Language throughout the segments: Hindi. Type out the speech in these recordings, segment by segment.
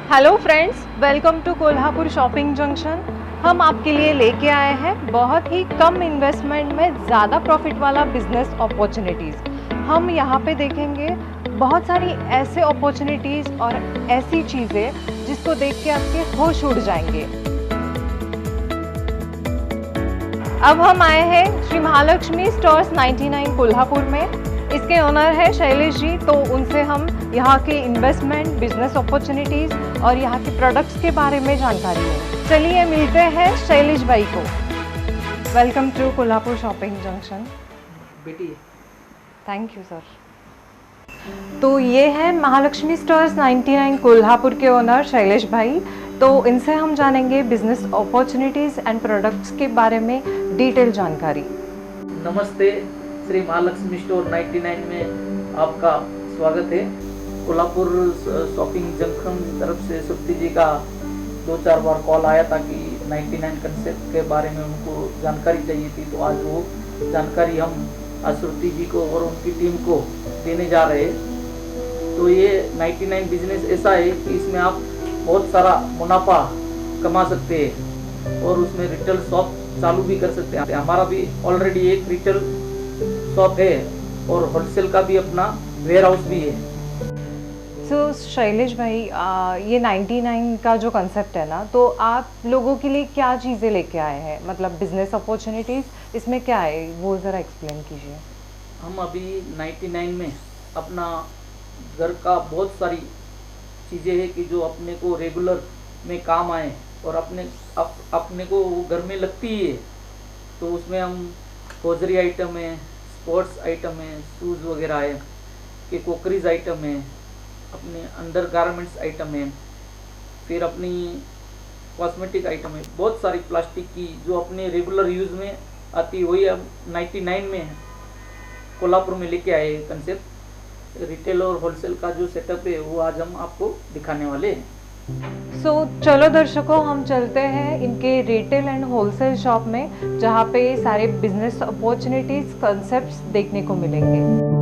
Hello friends, welcome to Kolhapur shopping junction. हम आपके लिए लेके आए हैं बहुत ही कम इन्वेस्टमेंट में ज़्यादा प्रॉफिट वाला बिजनेस अपॉर्चुनिटीज़। हम यहाँ पे देखेंगे बहुत सारी ऐसे अपॉर्चुनिटीज़ और ऐसी चीज़ें जिसको देख के आपके होश उड़ जाएंगे। अब हम आए हैं श्री महालक्ष्मी स्टोर्स 99 कोल्हापुर में। इसके ओनर है शैलेश जी, तो उनसे हम यहाँ के इन्वेस्टमेंट, बिजनेस अपॉर्चुनिटीज़ और यहाँ के प्रोडक्ट्स के बारे में जानकारी लें। चलिए मिलते हैं शैलेश भाई को। Welcome to Kolhapur shopping junction. बेटी थैंक यू सर। तो ये है महालक्ष्मी स्टोर्स 99 कोल्हापुर के ओनर शैलेश भाई। तो इनसे हम जानेंगे बिजनेस अपॉर्चुनिटीज़ एंड प्रोडक्ट्स के बारे में डिटेल जानकारी। नमस्ते, श्री महालक्ष्मी स्टोर 99 में आपका स्वागत है। कोल्हापुर शॉपिंग जंक्शन की तरफ से श्रुति जी का 2-4 बार कॉल आया था कि 99 कंसेप्ट के बारे में उनको जानकारी चाहिए थी, तो आज वो जानकारी हम श्रुति जी को और उनकी टीम को देने जा रहे हैं। तो ये 99 बिजनेस ऐसा है कि इसमें आप बहुत सारा मुनाफा कमा सकते हैं और उसमें रिटेल शॉप चालू भी कर सकते हैं। हमारा भी ऑलरेडी एक रिटेल शॉप है और होलसेल का भी अपना वेयर हाउस भी है। सो शैलेश भाई, ये 99 का जो कंसेप्ट है ना, तो आप लोगों के लिए क्या चीज़ें लेके आए हैं? मतलब बिजनेस अपॉर्चुनिटीज़ इसमें क्या है, वो ज़रा एक्सप्लेन कीजिए। हम अभी 99 में अपना घर का बहुत सारी चीज़ें हैं कि जो अपने को रेगुलर में काम आए और अपने को वो घर में लगती ही है। तो उसमें हम हॉजरी आइटम है, स्पोर्ट्स आइटम है, शूज़ वगैरह है, कि कोकरीज आइटम है, अपने अंडर गारमेंट्स आइटम है, फिर अपनी कॉस्मेटिक आइटम है, बहुत सारी प्लास्टिक की जो अपने रेगुलर यूज़ में आती है, वही अब 99 में कोल्हापुर में लेके आए कंसेप्ट। रिटेल और होलसेल का जो सेटअप है वो आज हम आपको दिखाने वाले हैं। सो चलो दर्शकों, हम चलते हैं इनके रिटेल एंड होलसेल शॉप में, जहाँ पे सारे बिजनेस अपॉर्चुनिटीज़, कंसेप्ट्स देखने को मिलेंगे।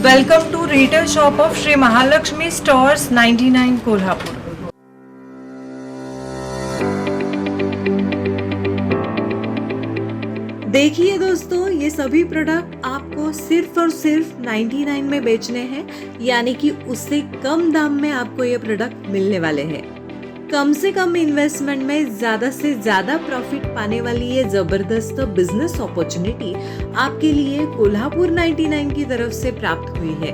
Welcome to retail shop of Shri Mahalakshmi stores 99 Kolhapur. देखिए दोस्तों, ये सभी प्रोडक्ट आपको सिर्फ और सिर्फ 99 में बेचने हैं, यानी कि उससे कम दाम में आपको ये प्रोडक्ट मिलने वाले हैं। कम से कम इन्वेस्टमेंट में ज्यादा से ज्यादा प्रॉफिट पाने वाली ये जबरदस्त बिजनेस अपॉर्चुनिटी आपके लिए कोल्हापुर 99 की तरफ से प्राप्त हुई है।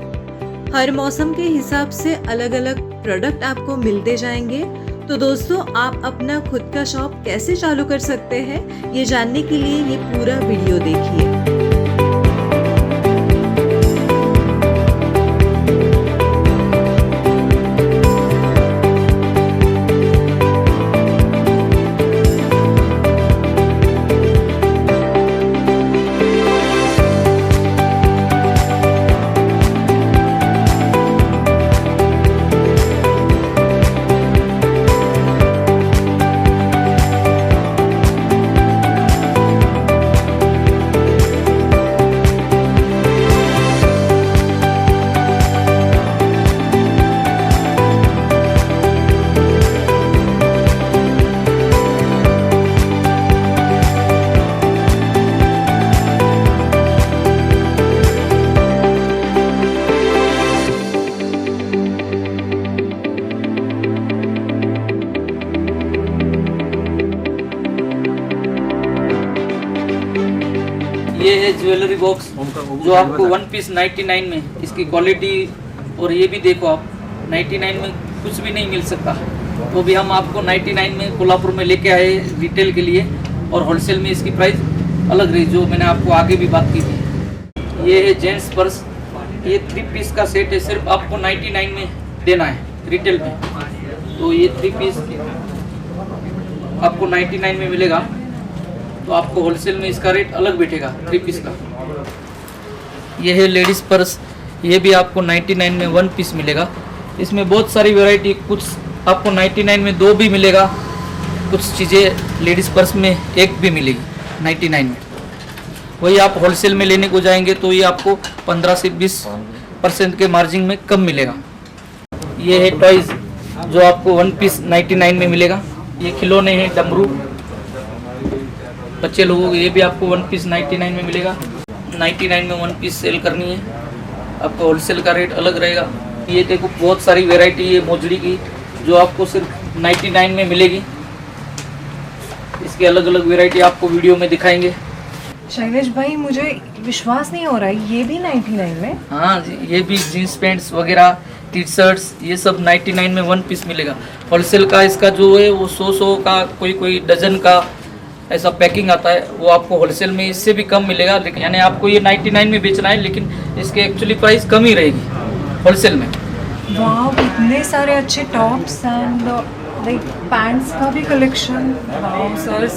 हर मौसम के हिसाब से अलग अलग प्रोडक्ट आपको मिलते जाएंगे। तो दोस्तों, आप अपना खुद का शॉप कैसे चालू कर सकते हैं, ये जानने के लिए ये पूरा वीडियो देखिए। ये है ज्वेलरी बॉक्स जो आपको 1 पीस 99 में, इसकी क्वालिटी और ये भी देखो आप 99 में कुछ भी नहीं मिल सकता। तो भी हम आपको 99 में कोल्हापुर में लेके आए रिटेल के लिए, और होलसेल में इसकी प्राइस अलग रही, जो मैंने आपको आगे भी बात की थी। ये है जेंट्स पर्स, ये 3 पीस का सेट है, सिर्फ आपको 99 में देना है रिटेल में। तो ये 3 पीस आपको 99 में मिलेगा, तो आपको होलसेल में इसका रेट अलग बैठेगा 3 पीस का। ये है लेडीज़ पर्स, ये भी आपको 99 में 1 पीस मिलेगा। इसमें बहुत सारी वैरायटी, कुछ आपको 99 में 2 भी मिलेगा, कुछ चीज़ें लेडीज़ पर्स में 1 भी मिलेगी 99 में। वही आप होलसेल में लेने को जाएंगे तो ये आपको 15 से 20% के मार्जिन में कम मिलेगा। ये है टॉयज जो आपको 1 पीस 99 में मिलेगा। ये खिलौने हैं डमरू बच्चे लोगों को, ये भी आपको 1 पीस 99 में मिलेगा। 99 में 1 पीस सेल करनी है आपको, होलसेल का रेट अलग रहेगा। ये देखो बहुत सारी वैरायटी है मोजड़ी की जो आपको सिर्फ 99 में मिलेगी। इसके अलग अलग वैरायटी आपको वीडियो में दिखाएंगे। शैलेश भाई मुझे विश्वास नहीं हो रहा है, ये भी 99 में? हाँ जी, ये भी जीन्स पैंट्स वगैरह टी शर्ट्स ये सब 99 में 1 पीस मिलेगा। होलसेल का इसका जो है वो 100 का कोई डजन का ऐसा पैकिंग आता है, वो आपको होलसेल में इससे भी कम मिलेगा। लेकिन यानी आपको ये 99 में बेचना है लेकिन इसके एक्चुअली प्राइस कम ही रहेगी होलसेल में। वाह, इतने सारे अच्छे टॉप्स एंड लाइक पैंट्स का भी कलेक्शन। वाह सर,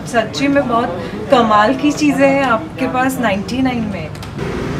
सच्ची में बहुत कमाल की चीज़ें हैं आपके पास 99 में।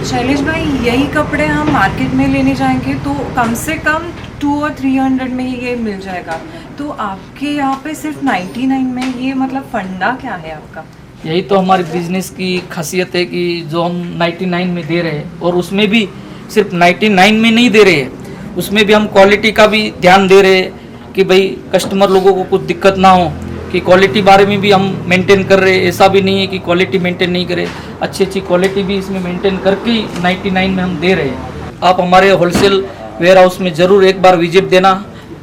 शैलेश भाई यही कपड़े हम मार्केट में लेने जाएंगे तो कम से कम 200 और 300 में ये मिल जाएगा, तो आपके यहाँ पे सिर्फ 99 में, ये मतलब फंडा क्या है आपका? यही तो हमारी बिजनेस की खासियत है कि जो हम 99 में दे रहे हैं और उसमें भी सिर्फ 99 में नहीं दे रहे हैं, उसमें भी हम क्वालिटी का भी ध्यान दे रहे हैं कि भाई कस्टमर लोगों को कुछ दिक्कत ना हो, कि क्वालिटी बारे में भी हम मेंटेन कर रहे हैं। ऐसा भी नहीं है कि क्वालिटी मेंटेन नहीं करें, अच्छी क्वालिटी भी इसमें मेंटेन करके ही 99 में हम दे रहे हैं। आप हमारे होलसेल वेयर हाउस में ज़रूर एक बार विजिट देना,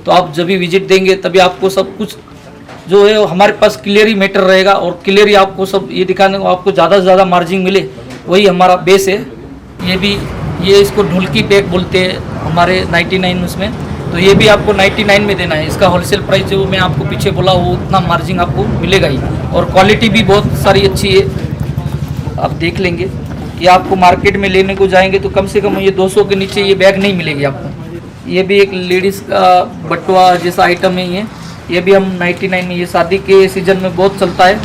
तो आप जब भी विजिट देंगे तभी आपको सब कुछ जो है हमारे पास क्लियर ही मैटर रहेगा और क्लियर ही आपको सब ये दिखाने को आपको ज़्यादा से ज़्यादा मार्जिन मिले, वही हमारा बेस है। ये इसको ढुलकी पैक बोलते हैं हमारे 99 उसमें, तो ये भी आपको 99 में देना है। इसका होलसेल प्राइस जो मैं आपको पीछे बोला वो उतना मार्जिन आपको मिलेगा ही, और क्वालिटी भी बहुत सारी अच्छी है। आप देख लेंगे कि आपको मार्केट में लेने को जाएंगे तो कम से कम ये 200 के नीचे ये बैग नहीं मिलेगी आपको। ये भी एक लेडीज़ का बटुआ जैसा आइटम है ये भी हम 99 में, ये शादी के सीज़न में बहुत चलता है,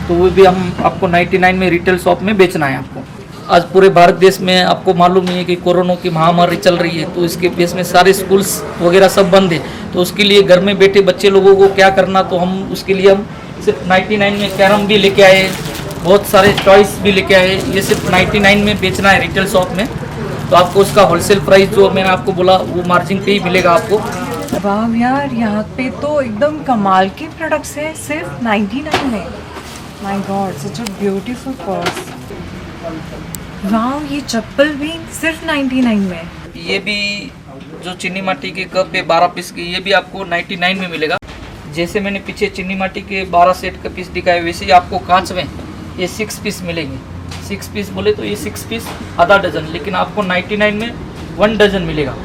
तो वो भी हम आपको 99 में रिटेल शॉप में बेचना है आपको। आज पूरे भारत देश में आपको मालूम ही है कि कोरोना की महामारी चल रही है, तो इसके बेस में सारे स्कूल्स वगैरह सब बंद है, तो उसके लिए घर में बैठे बच्चे लोगों को क्या करना, तो हम उसके लिए हम सिर्फ 99 में कैरम भी लेके आए, बहुत सारे टॉयस भी लेके आए। ये सिर्फ 99 में बेचना है रिटेल शॉप में, तो आपको उसका होलसेल प्राइस जो मैंने आपको बोला वो मार्जिन पे ही मिलेगा आपको। वाह यार, यहाँ पे तो एकदम कमाल के प्रोडक्ट्स हैं सिर्फ 99 में। My God, such a beautiful purse. वाह, ये चप्पल भी सिर्फ 99 में। ये भी जो चीनी माटी के कप है 12 पीस की, ये भी आपको 99 में मिलेगा। जैसे मैंने पीछे चीनी माटी के 12 सेट का पीस दिखाए, वैसे ही आपको कांच में ये 6 पीस मिलेंगे। 6 पीस बोले तो ये 6 पीस आधा डजन, लेकिन आपको 99 में 1 डजन मिलेगा।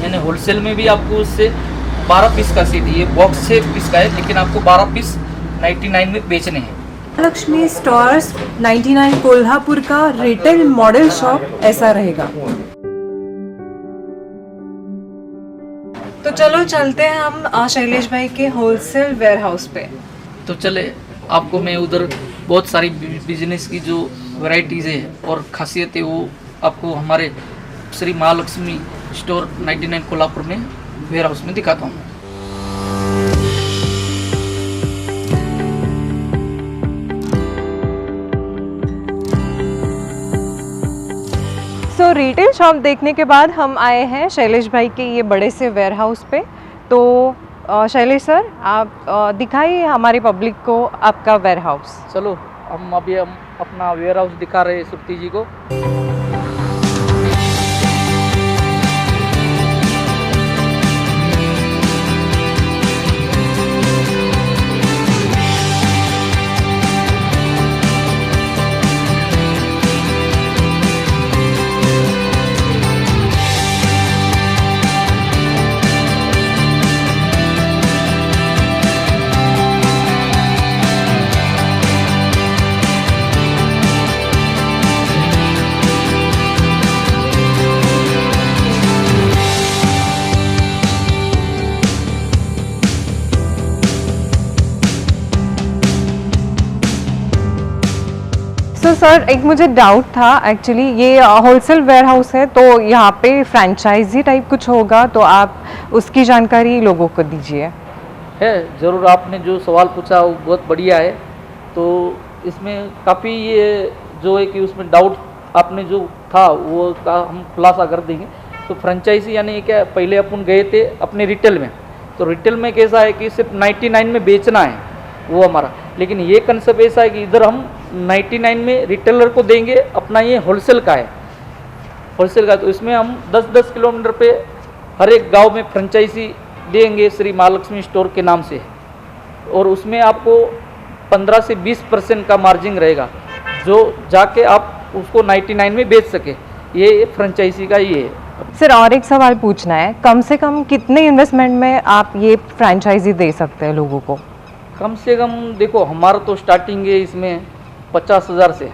यानी होलसेल में भी आपको उससे 12 पीस का सेट, ये बॉक्स 6 पीस का है, लेकिन आपको 12 पीस 99 में बेचने हैं। लक्ष्मी स्टोर्स 99 कोल्हापुर का रिटेल मॉडल शॉप ऐसा रहेगा। तो चलो चलते हैं हम शैलेश भाई के होलसेल वेयर हाउस पे। तो चले, आपको मैं उधर बहुत सारी बिजनेस की जो वैरायटीज़ है और खासियत है वो आपको हमारे श्री महालक्ष्मी स्टोर 99 कोल्हापुर में वेयर हाउस में दिखाता हूँ। सो रिटेल शॉप देखने के बाद हम आए हैं शैलेश भाई के ये बड़े से वेयर हाउस पे। तो शैलेश सर, आप दिखाइए हमारी पब्लिक को आपका वेयर हाउस। चलो, हम अपना वेयर हाउस दिखा रहे हैं सुप्ती जी को। तो सर एक मुझे डाउट था एक्चुअली, ये होलसेल वेयर हाउस है तो यहाँ पे फ्रेंचाइजी टाइप कुछ होगा, तो आप उसकी जानकारी लोगों को दीजिए। है ज़रूर, आपने जो सवाल पूछा वो बहुत बढ़िया है। तो इसमें काफ़ी ये जो है कि उसमें डाउट आपने जो था वो का हम खुलासा कर देंगे। तो फ्रेंचाइजी यानी क्या, पहले अपन गए थे अपने रिटेल में, तो रिटेल में कैसा है कि सिर्फ 99 में बेचना है वो हमारा, लेकिन ये कंसेप्ट ऐसा है कि इधर हम 99 में रिटेलर को देंगे, अपना ये होलसेल का है, होलसेल का। तो इसमें हम 10-10 किलोमीटर पे हर एक गांव में फ्रेंचाइजी देंगे श्री महालक्ष्मी स्टोर के नाम से, और उसमें आपको 15 से 20% का मार्जिन रहेगा, जो जाके आप उसको 99 में बेच सके। ये फ्रेंचाइजी का ये है। सर और एक सवाल पूछना है, कम से कम कितने इन्वेस्टमेंट में आप ये फ्रेंचाइजी दे सकते हैं लोगों को? कम से कम देखो, हमारा तो स्टार्टिंग है इसमें 50,000 से।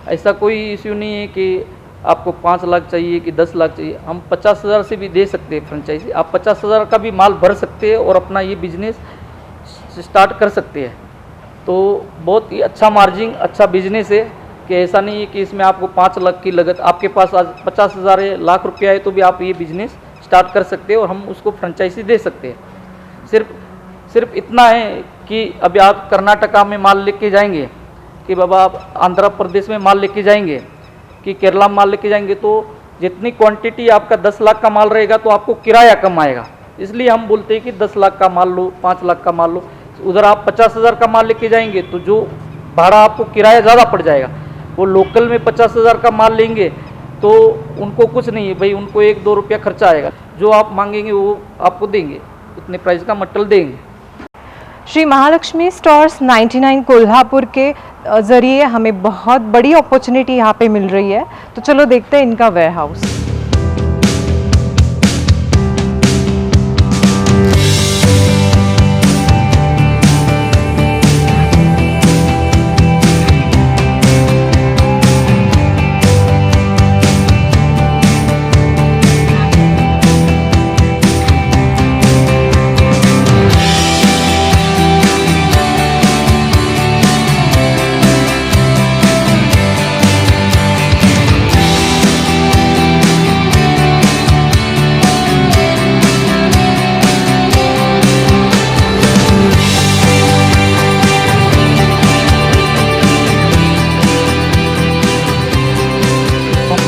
ऐसा कोई इश्यू नहीं है कि आपको 5 लाख चाहिए कि 10 लाख चाहिए, हम 50,000 से भी दे सकते हैं फ्रेंचाइजी। आप 50,000 का भी माल भर सकते हैं और अपना ये बिजनेस स्टार्ट कर सकते हैं। तो बहुत ही अच्छा मार्जिन, अच्छा बिजनेस है कि ऐसा नहीं है कि इसमें आपको 5 लाख की लागत, आपके पास आज 50,000 है, लाख रुपया है, तो भी आप ये बिजनेस स्टार्ट कर सकते हैं और हम उसको फ्रेंचाइजी दे सकते हैं। सिर्फ इतना है कि अभी आप कर्नाटका में माल लेके जाएंगे, कि बाबा आप आंध्र प्रदेश में माल लेके जाएंगे, कि केरला में माल लेके जाएंगे, तो जितनी क्वांटिटी आपका 10 लाख का माल रहेगा तो आपको किराया कम आएगा। इसलिए हम बोलते हैं कि 10 लाख का माल लो, 5 लाख का माल लो। उधर आप 50,000 का माल लेके जाएंगे तो जो भाड़ा आपको किराया ज़्यादा पड़ जाएगा। वो लोकल में 50,000 का माल लेंगे तो उनको कुछ नहीं है भाई, उनको 1-2 रुपया खर्चा आएगा। जो आप मांगेंगे वो आपको देंगे, उतने प्राइस का मटेरियल देंगे। श्री महालक्ष्मी स्टोर्स 99 कोल्हापुर के ज़रिए हमें बहुत बड़ी अपॉर्चुनिटी यहाँ पे मिल रही है, तो चलो देखते हैं इनका वेयरहाउस।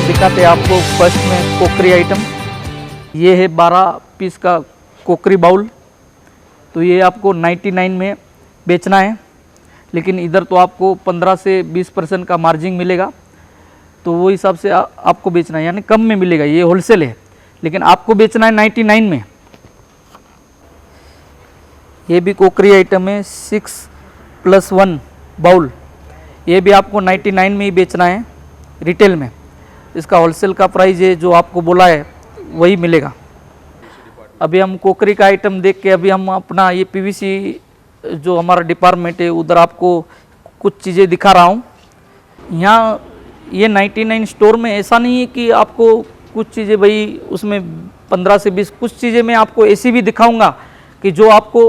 दिखाते हैं आपको फर्स्ट में कोकरी आइटम। ये है 12 पीस का कोकरी बाउल, तो ये आपको 99 में बेचना है, लेकिन इधर तो आपको 15 से 20% का मार्जिन मिलेगा, तो वो हिसाब से आपको बेचना है, यानी कम में मिलेगा। ये होलसेल है, लेकिन आपको बेचना है 99 में। ये भी कोकरी आइटम है, 6+1 बाउल, ये भी आपको 99 में ही बेचना है रिटेल में। इसका होलसेल का प्राइस है जो आपको बोला है वही मिलेगा। अभी हम कोकरी का आइटम देख के अभी हम अपना ये पीवीसी जो हमारा डिपार्टमेंट है उधर आपको कुछ चीज़ें दिखा रहा हूँ। यहाँ ये 99 स्टोर में ऐसा नहीं है कि आपको कुछ चीज़ें भाई उसमें 15 से 20, कुछ चीज़ें मैं आपको ऐसी भी दिखाऊंगा कि जो आपको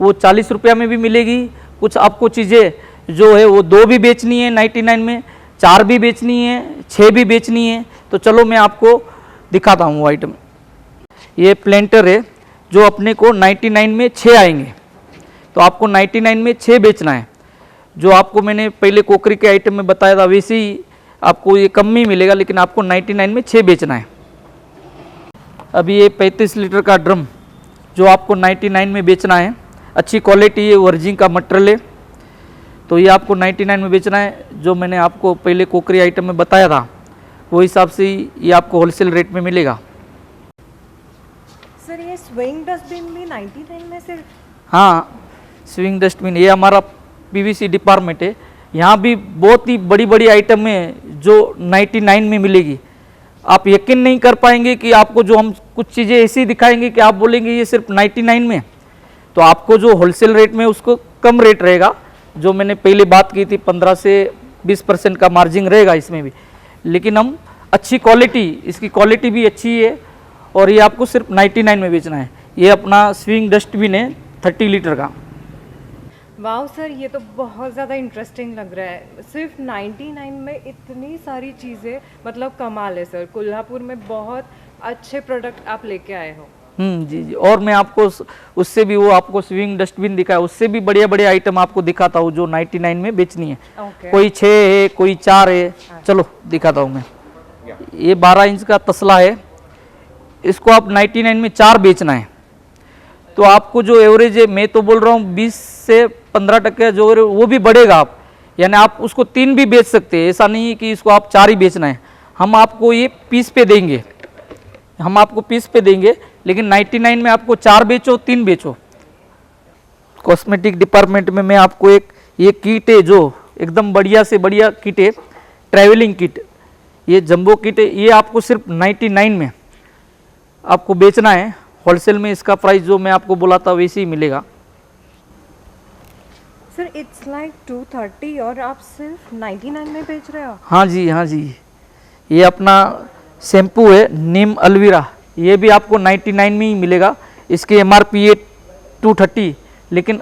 वो 40 रुपया में भी मिलेगी। कुछ आपको चीज़ें जो है वो 2 भी बेचनी है 99 में, 4 भी बेचनी है, 6 भी बेचनी है। तो चलो मैं आपको दिखाता हूँ वो आइटम। ये प्लेंटर है जो अपने को 99 में 6 आएंगे, तो आपको 99 में 6 बेचना है। जो आपको मैंने पहले कोकरी के आइटम में बताया था वैसे ही आपको ये कम में मिलेगा, लेकिन आपको 99 में 6 बेचना है। अभी ये 35 लीटर का ड्रम जो आपको 99 में बेचना है, अच्छी क्वालिटी है, वर्जिन का मटेरियल है, तो ये आपको 99 में बेचना है। जो मैंने आपको पहले कोकरी आइटम में बताया था वो हिसाब से ये आपको होलसेल रेट में मिलेगा। सर ये स्विंग डस्टबिन भी 99 में सिर्फ? हाँ, स्विंग डस्टबिन ये हमारा पीवीसी डिपार्टमेंट है। यहाँ भी बहुत ही बड़ी बड़ी आइटम है जो 99 में मिलेगी। आप यकीन नहीं कर पाएंगे कि आपको जो हम कुछ चीज़ें ऐसी दिखाएंगे कि आप बोलेंगे ये सिर्फ 99 में, तो आपको जो होलसेल रेट में उसको कम रेट रहेगा। जो मैंने पहले बात की थी 15 से 20% का मार्जिन रहेगा इसमें भी, लेकिन हम अच्छी क्वालिटी, इसकी क्वालिटी भी अच्छी है और ये आपको सिर्फ 99 में बेचना है। ये अपना स्विंग डस्टबिन है 30 लीटर का। वाह सर, ये तो बहुत ज़्यादा इंटरेस्टिंग लग रहा है। सिर्फ 99 में इतनी सारी चीज़ें, मतलब कमाल है सर। कोल्हापुर में बहुत अच्छे प्रोडक्ट आप लेके आए हो। जी जी। और मैं आपको उससे भी, वो आपको स्विंग डस्टबिन दिखाया, उससे भी बढ़िया बढ़िया आइटम आपको दिखाता हूँ जो 99 में बेचनी है। ओके। कोई 6 है, कोई 4 है। चलो दिखाता हूँ मैं। ये 12 इंच का तसला है, इसको आप 99 में 4 बेचना है तो आपको जो एवरेज है, मैं तो बोल रहा हूँ 20 से 15% जो है वो भी बढ़ेगा। आप यानी आप उसको 3 भी बेच सकते हैं, ऐसा नहीं है कि इसको आप 4 ही बेचना है। हम आपको ये पीस पे देंगे, हम आपको पीस पे देंगे, लेकिन 99 में आपको 4 बेचो 3 बेचो। कॉस्मेटिक डिपार्टमेंट में मैं आपको एक ये किट है जो एकदम बढ़िया से बढ़िया किट है, ट्रैवलिंग किट। ये जंबो किट है, ये आपको सिर्फ 99 में आपको बेचना है। होलसेल में इसका प्राइस जो मैं आपको बोला था वैसे ही मिलेगा। सर इट्स लाइक 230 और आप सिर्फ 99 में बेच रहे हो? हाँ जी, हाँ जी। ये अपना शैम्पू है नीम अलवीरा, ये भी आपको 99 में ही मिलेगा। इसकी MRP है 230, लेकिन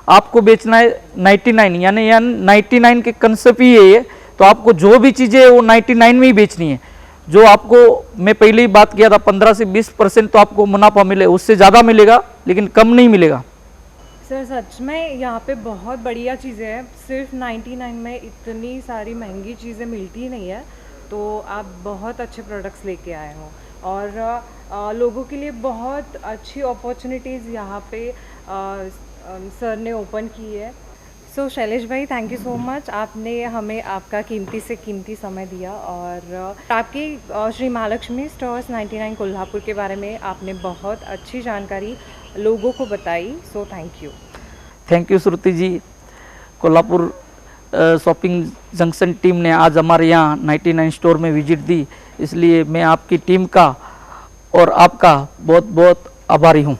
आपको बेचना है 99, यानी 99 के कंसेप्ट ही है ये। तो आपको जो भी चीज़ें है वो 99 में ही बेचनी है। जो आपको मैं पहले ही बात किया था 15 से 20% तो आपको मुनाफा मिले, उससे ज़्यादा मिलेगा लेकिन कम नहीं मिलेगा। सर सच में यहाँ पे बहुत बढ़िया चीज़ें हैं, सिर्फ 99 में इतनी सारी महंगी चीज़ें मिलती नहीं है, तो आप बहुत अच्छे प्रोडक्ट्स लेके आए हो और लोगों के लिए बहुत अच्छी अपॉर्चुनिटीज़ यहाँ पे सर ने ओपन की है। सो शैलेश भाई, थैंक यू सो मच, आपने हमें आपका कीमती से कीमती समय दिया और आपकी श्री महालक्ष्मी स्टोर्स 99 कोल्हापुर के बारे में आपने बहुत अच्छी जानकारी लोगों को बताई। So thank you Shruti ji. Kolhapur shopping junction team ने आज हमारे यहाँ 99 स्टोर में विजिट दी, इसलिए मैं आपकी टीम का और आपका बहुत बहुत आभारी हूँ।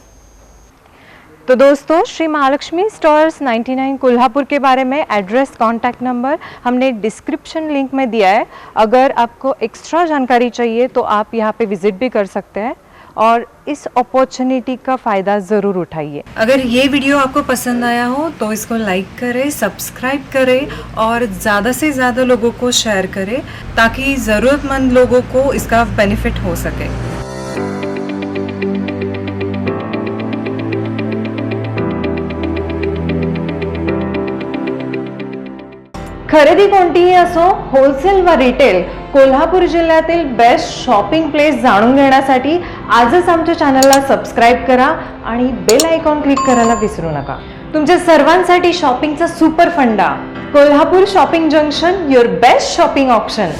तो दोस्तों, श्री महालक्ष्मी स्टोर्स 99 कोल्हापुर के बारे में एड्रेस, कॉन्टैक्ट नंबर हमने डिस्क्रिप्शन लिंक में दिया है। अगर आपको एक्स्ट्रा जानकारी चाहिए तो आप यहाँ पे विजिट भी कर सकते हैं और इस अपॉर्चुनिटी का फ़ायदा ज़रूर उठाइए। अगर ये वीडियो आपको पसंद आया हो तो इसको लाइक करें, सब्सक्राइब करें और ज़्यादा से ज़्यादा लोगों को शेयर करें ताकि ज़रूरतमंद लोगों को इसका बेनिफिट हो सके। खरेदी कोणतीही असो, होलसेल व रिटेल, कोल्हापूर जिल्ह्यातील बेस्ट शॉपिंग प्लेस जाणून घेण्यासाठी आजच आमच्या चॅनलला सबस्क्राईब करा आणि बेल आयकॉन क्लिक करायला विसरू नका। तुमच्या सर्वांसाठी शॉपिंगचा सुपर फंडा, Kolhapur shopping junction, your best shopping option.